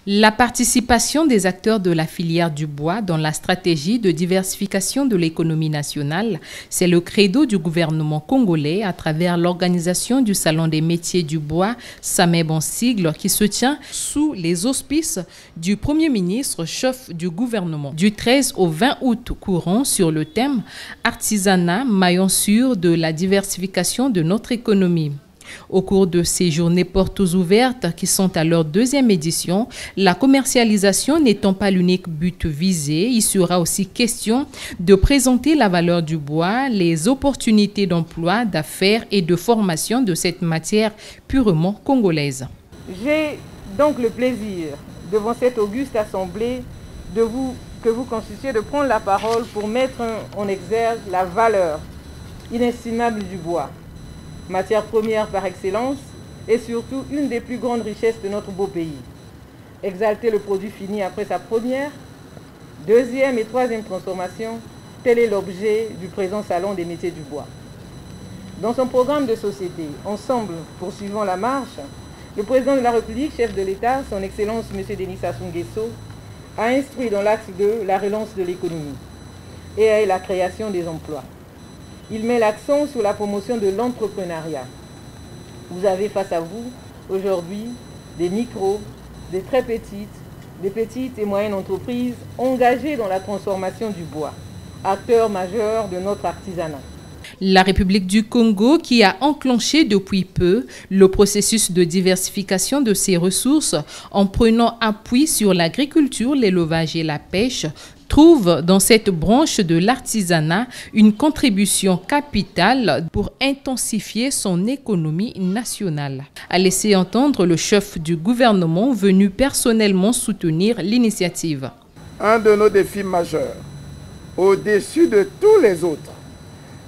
La participation des acteurs de la filière du bois dans la stratégie de diversification de l'économie nationale, c'est le credo du gouvernement congolais à travers l'organisation du Salon des métiers du bois, SAMEB en sigle, qui se tient sous les auspices du Premier ministre, chef du gouvernement, du 13 au 20 août courant sur le thème « Artisanat, maillon sûr de la diversification de notre économie ». Au cours de ces journées portes ouvertes qui sont à leur deuxième édition, la commercialisation n'étant pas l'unique but visé, il sera aussi question de présenter la valeur du bois, les opportunités d'emploi, d'affaires et de formation de cette matière purement congolaise. J'ai donc le plaisir, devant cette auguste assemblée, que vous constituez, de prendre la parole pour mettre en exergue la valeur inestimable du bois. Matière première par excellence et surtout une des plus grandes richesses de notre beau pays. Exalter le produit fini après sa première, deuxième et troisième transformation, tel est l'objet du présent Salon des métiers du bois. Dans son programme de société, Ensemble poursuivant la marche, le président de la République, chef de l'État, son Excellence M. Denis Sassou Nguesso, a instruit dans l'axe 2 la relance de l'économie et la création des emplois. Il met l'accent sur la promotion de l'entrepreneuriat. Vous avez face à vous, aujourd'hui, des micros, des très petites, des petites et moyennes entreprises engagées dans la transformation du bois, acteurs majeurs de notre artisanat. La République du Congo, qui a enclenché depuis peu le processus de diversification de ses ressources en prenant appui sur l'agriculture, l'élevage et la pêche, trouve dans cette branche de l'artisanat une contribution capitale pour intensifier son économie nationale, a laissé entendre le chef du gouvernement venu personnellement soutenir l'initiative. Un de nos défis majeurs, au-dessus de tous les autres,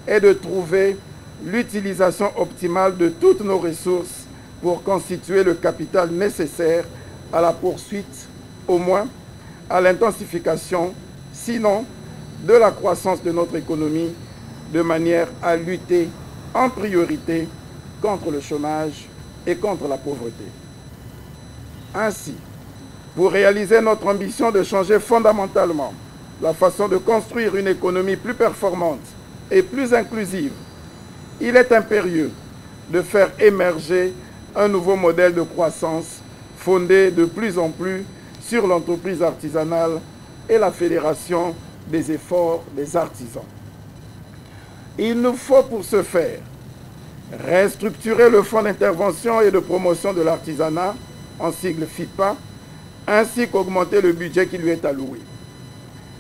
est de trouver l'utilisation optimale de toutes nos ressources pour constituer le capital nécessaire à la poursuite, au moins, à l'intensification, sinon de la croissance de notre économie, de manière à lutter en priorité contre le chômage et contre la pauvreté. Ainsi, pour réaliser notre ambition de changer fondamentalement la façon de construire une économie plus performante et plus inclusive, il est impérieux de faire émerger un nouveau modèle de croissance fondé de plus en plus sur l'entreprise artisanale et la fédération des efforts des artisans. Il nous faut pour ce faire restructurer le fonds d'intervention et de promotion de l'artisanat, en sigle FIPA, ainsi qu'augmenter le budget qui lui est alloué,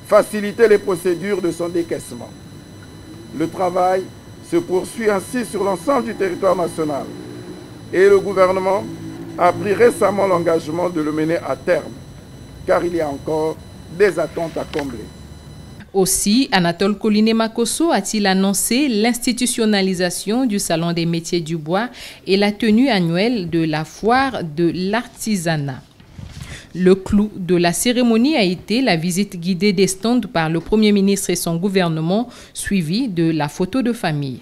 faciliter les procédures de son décaissement. Le travail se poursuit ainsi sur l'ensemble du territoire national et le gouvernement a pris récemment l'engagement de le mener à terme, car il y a encore des attentes à combler. Aussi, Anatole Koliné-Makosso a-t-il annoncé l'institutionnalisation du Salon des métiers du bois et la tenue annuelle de la foire de l'artisanat. Le clou de la cérémonie a été la visite guidée des stands par le Premier ministre et son gouvernement, suivie de la photo de famille.